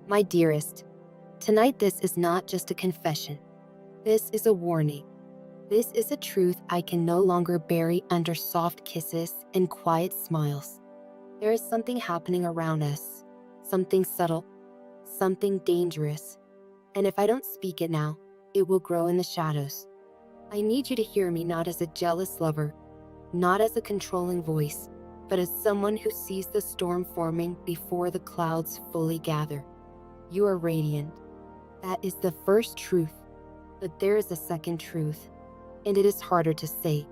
My dearest, tonight this is not just a confession. This is a warning. This is a truth I can no longer bury under soft kisses and quiet smiles. There is something happening around us, something subtle, something dangerous, and if I don't speak it now, it will grow in the shadows. I need you to hear me not as a jealous lover, not as a controlling voice, but as someone who sees the storm forming before the clouds fully gather. You are radiant. That is the first truth, but there is a second truth, and it is harder to say.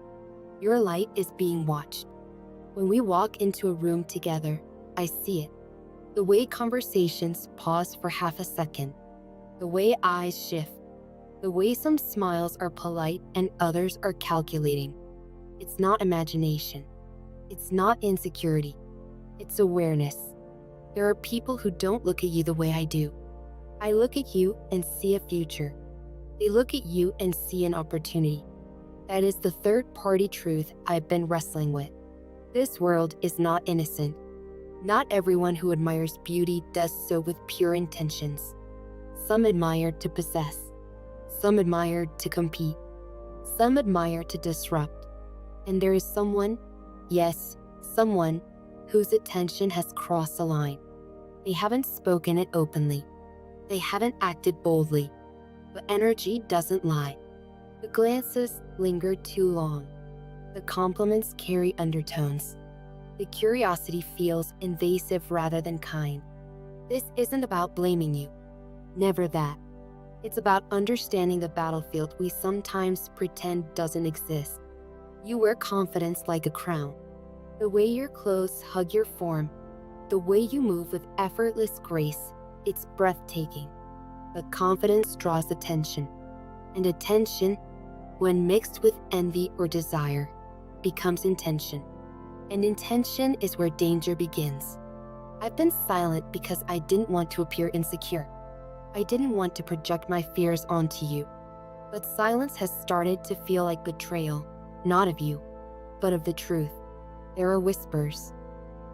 Your light is being watched. When we walk into a room together, I see it. The way conversations pause for half a second, the way eyes shift, the way some smiles are polite and others are calculating. It's not imagination. It's not insecurity. It's awareness. There are people who don't look at you the way I do. I look at you and see a future. They look at you and see an opportunity. That is the third-party truth I've been wrestling with. This world is not innocent. Not everyone who admires beauty does so with pure intentions. Some admire to possess. Some admire to compete. Some admire to disrupt. And there is someone, yes, someone, whose attention has crossed a line. They haven't spoken it openly. They haven't acted boldly. But energy doesn't lie. The glances linger too long. The compliments carry undertones. The curiosity feels invasive rather than kind. This isn't about blaming you. Never that. It's about understanding the battlefield we sometimes pretend doesn't exist. You wear confidence like a crown. The way your clothes hug your form, the way you move with effortless grace, it's breathtaking. But confidence draws attention. And attention, when mixed with envy or desire, becomes intention. And intention is where danger begins. I've been silent because I didn't want to appear insecure. I didn't want to project my fears onto you. But silence has started to feel like betrayal, not of you, but of the truth. There are whispers.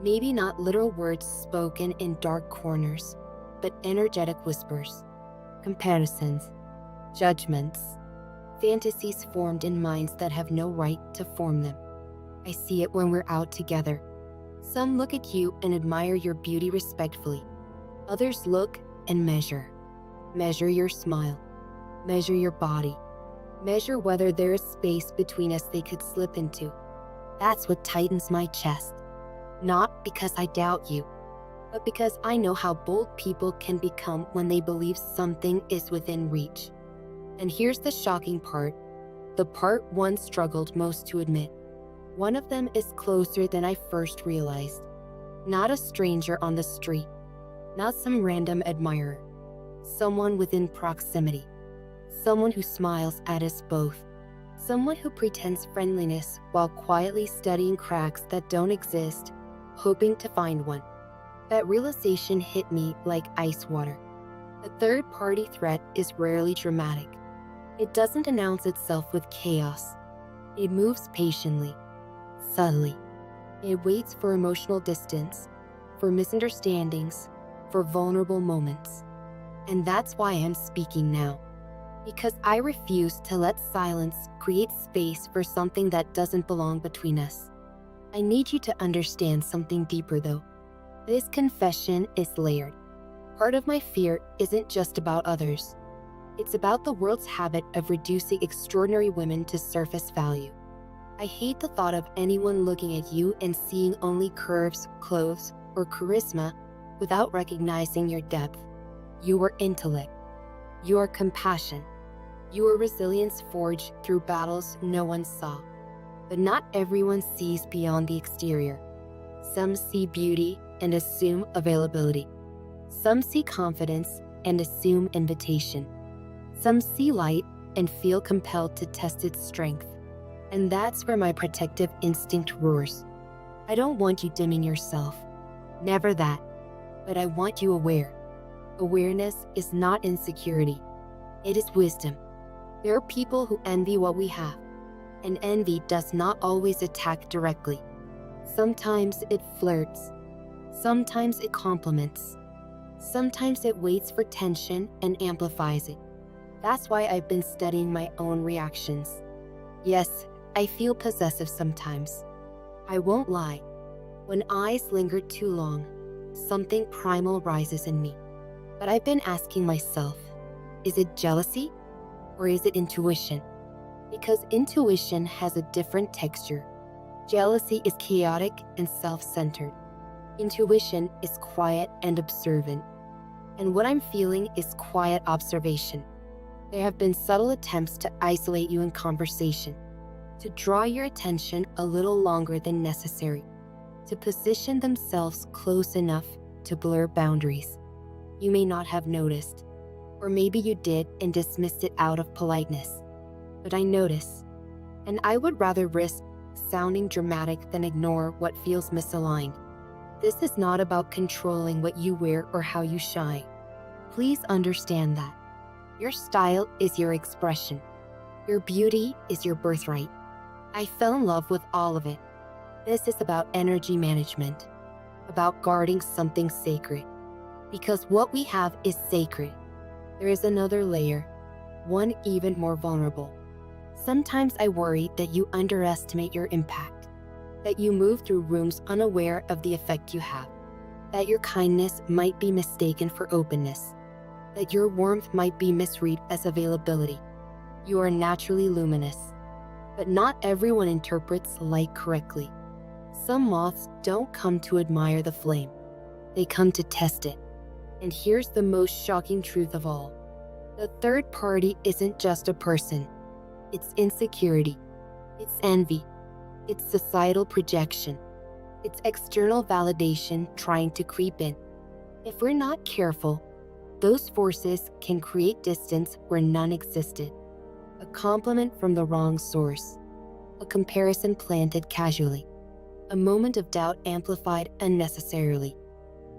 Maybe not literal words spoken in dark corners, but energetic whispers. Comparisons, judgments, fantasies formed in minds that have no right to form them. I see it when we're out together. Some look at you and admire your beauty respectfully. Others look and measure. Measure your smile. Measure your body. Measure whether there is space between us they could slip into. That's what tightens my chest. Not because I doubt you, but because I know how bold people can become when they believe something is within reach. And here's the shocking part, the part one struggled most to admit. One of them is closer than I first realized. Not a stranger on the street, not some random admirer. Someone within proximity. Someone who smiles at us both. Someone who pretends friendliness while quietly studying cracks that don't exist, hoping to find one. That realization hit me like ice water. A third-party threat is rarely dramatic. It doesn't announce itself with chaos. It moves patiently, subtly. It waits for emotional distance, for misunderstandings, for vulnerable moments. And that's why I'm speaking now. Because I refuse to let silence create space for something that doesn't belong between us. I need you to understand something deeper though. This confession is layered. Part of my fear isn't just about others. It's about the world's habit of reducing extraordinary women to surface value. I hate the thought of anyone looking at you and seeing only curves, clothes, or charisma without recognizing your depth, your intellect, your compassion, your resilience forged through battles no one saw. But not everyone sees beyond the exterior. Some see beauty and assume availability. Some see confidence and assume invitation. Some see light and feel compelled to test its strength. And that's where my protective instinct roars. I don't want you dimming yourself. Never that. But I want you aware. Awareness is not insecurity. It is wisdom. There are people who envy what we have. And envy does not always attack directly. Sometimes it flirts. Sometimes it compliments. Sometimes it waits for tension and amplifies it. That's why I've been studying my own reactions. Yes, I feel possessive sometimes. I won't lie. When eyes linger too long, something primal rises in me. But I've been asking myself, is it jealousy or is it intuition? Because intuition has a different texture. Jealousy is chaotic and self-centered. Intuition is quiet and observant. And what I'm feeling is quiet observation. There have been subtle attempts to isolate you in conversation, to draw your attention a little longer than necessary, to position themselves close enough to blur boundaries. You may not have noticed, or maybe you did and dismissed it out of politeness. But I notice, and I would rather risk sounding dramatic than ignore what feels misaligned. This is not about controlling what you wear or how you shine. Please understand that. Your style is your expression. Your beauty is your birthright. I fell in love with all of it. This is about energy management, about guarding something sacred. Because what we have is sacred. There is another layer, one even more vulnerable. Sometimes I worry that you underestimate your impact, that you move through rooms unaware of the effect you have, that your kindness might be mistaken for openness, that your warmth might be misread as availability. You are naturally luminous, but not everyone interprets light correctly. Some moths don't come to admire the flame. They come to test it. And here's the most shocking truth of all. The third party isn't just a person. It's insecurity. It's envy. It's societal projection. It's external validation trying to creep in. If we're not careful, those forces can create distance where none existed. A compliment from the wrong source. A comparison planted casually. A moment of doubt amplified unnecessarily.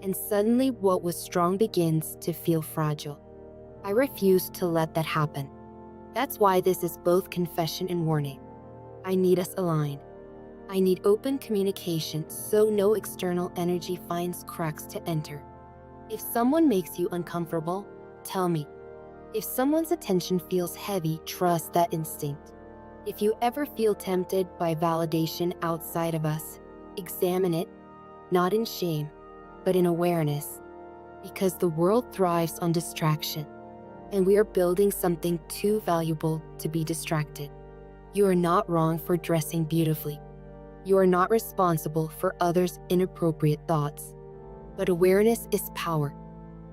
And suddenly what was strong begins to feel fragile. I refuse to let that happen. That's why this is both confession and warning. I need us aligned. I need open communication so no external energy finds cracks to enter. If someone makes you uncomfortable, tell me. If someone's attention feels heavy, trust that instinct. If you ever feel tempted by validation outside of us, examine it, not in shame, but in awareness. Because the world thrives on distraction, and we are building something too valuable to be distracted. You are not wrong for dressing beautifully. You are not responsible for others' inappropriate thoughts. But awareness is power,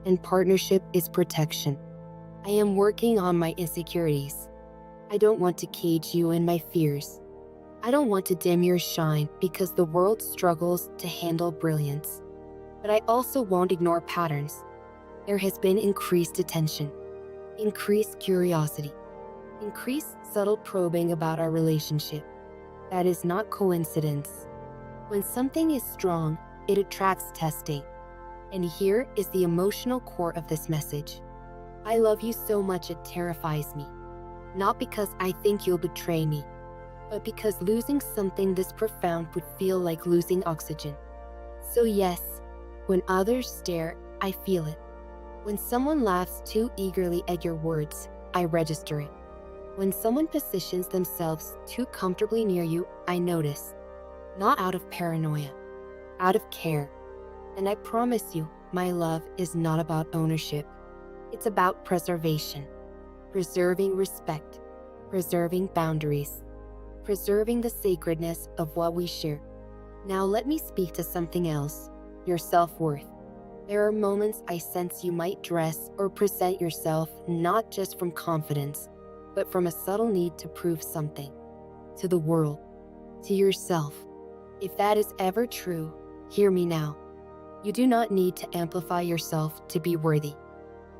and partnership is protection. I am working on my insecurities. I don't want to cage you in my fears. I don't want to dim your shine because the world struggles to handle brilliance. But I also won't ignore patterns. There has been increased attention, increased curiosity, increased subtle probing about our relationship. That is not coincidence. When something is strong, it attracts testing. And here is the emotional core of this message. I love you so much it terrifies me. Not because I think you'll betray me, but because losing something this profound would feel like losing oxygen. So yes, when others stare, I feel it. When someone laughs too eagerly at your words, I register it. When someone positions themselves too comfortably near you, I notice. Not out of paranoia, out of care. And I promise you, my love is not about ownership. It's about preservation. Preserving respect, preserving boundaries, preserving the sacredness of what we share. Now let me speak to something else, your self-worth. There are moments I sense you might dress or present yourself not just from confidence, but from a subtle need to prove something. To the world, to yourself. If that is ever true, hear me now. You do not need to amplify yourself to be worthy.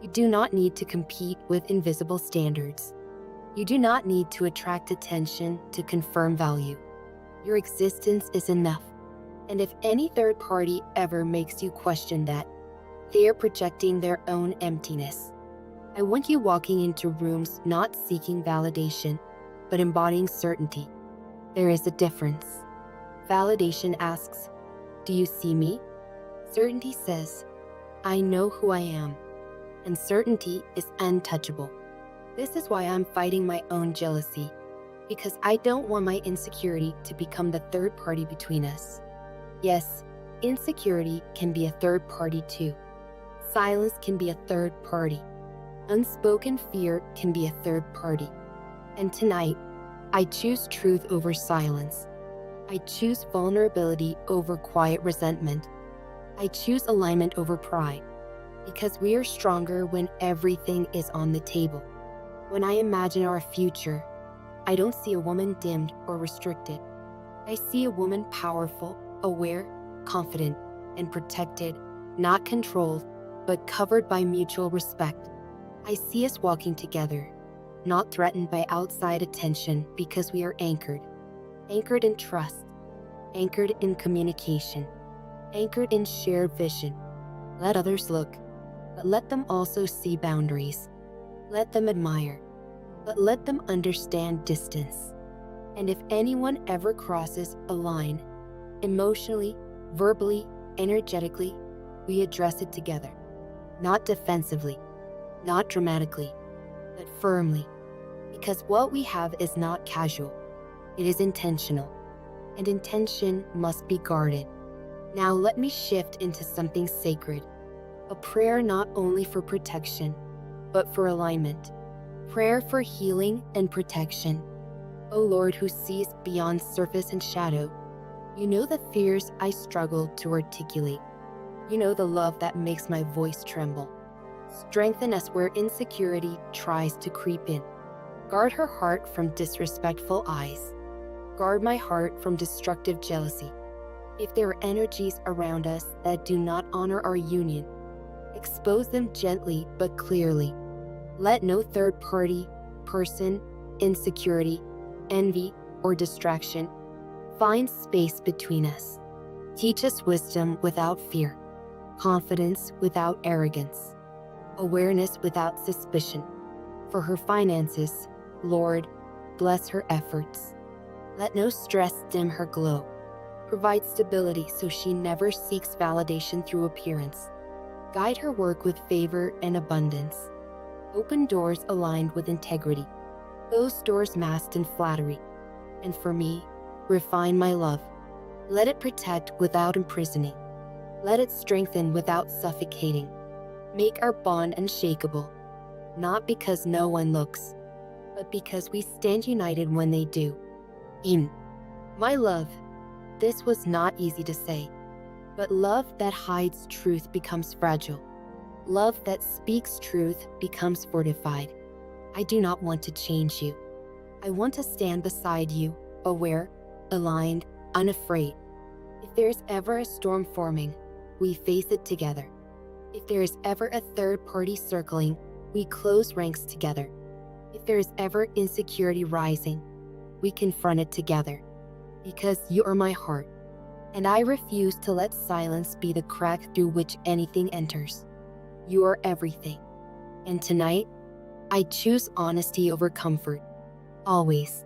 You do not need to compete with invisible standards. You do not need to attract attention to confirm value. Your existence is enough. And if any third party ever makes you question that, they are projecting their own emptiness. I want you walking into rooms not seeking validation, but embodying certainty. There is a difference. Validation asks, do you see me? Certainty says, I know who I am, and certainty is untouchable. This is why I'm fighting my own jealousy, because I don't want my insecurity to become the third party between us. Yes, insecurity can be a third party too. Silence can be a third party. Unspoken fear can be a third party. And tonight, I choose truth over silence. I choose vulnerability over quiet resentment. I choose alignment over pride, because we are stronger when everything is on the table. When I imagine our future, I don't see a woman dimmed or restricted. I see a woman powerful, aware, confident, and protected, not controlled, but covered by mutual respect. I see us walking together, not threatened by outside attention because we are anchored in trust, anchored in communication, anchored in shared vision. Let others look, but let them also see boundaries. Let them admire, but let them understand distance. And if anyone ever crosses a line, emotionally, verbally, energetically, we address it together. Not defensively, not dramatically, but firmly. Because what we have is not casual, it is intentional. And intention must be guarded. Now let me shift into something sacred. A prayer not only for protection, but for alignment. Prayer for healing and protection. O Lord, who sees beyond surface and shadow, you know the fears I struggle to articulate. You know the love that makes my voice tremble. Strengthen us where insecurity tries to creep in. Guard her heart from disrespectful eyes. Guard my heart from destructive jealousy. If there are energies around us that do not honor our union, expose them gently but clearly. Let no third party, person, insecurity, envy, or distraction find space between us. Teach us wisdom without fear, confidence without arrogance, awareness without suspicion. For her finances, Lord, bless her efforts. Let no stress dim her glow. Provide stability so she never seeks validation through appearance. Guide her work with favor and abundance. Open doors aligned with integrity. Close doors masked in flattery. And for me, refine my love. Let it protect without imprisoning. Let it strengthen without suffocating. Make our bond unshakable, not because no one looks, but because we stand united when they do. My love, this was not easy to say, but love that hides truth becomes fragile. Love that speaks truth becomes fortified. I do not want to change you. I want to stand beside you, aware, aligned, unafraid. If there's ever a storm forming, we face it together. If there is ever a third party circling, we close ranks together. If there is ever insecurity rising, we confront it together. Because you are my heart, and I refuse to let silence be the crack through which anything enters. You are everything. And tonight, I choose honesty over comfort. Always.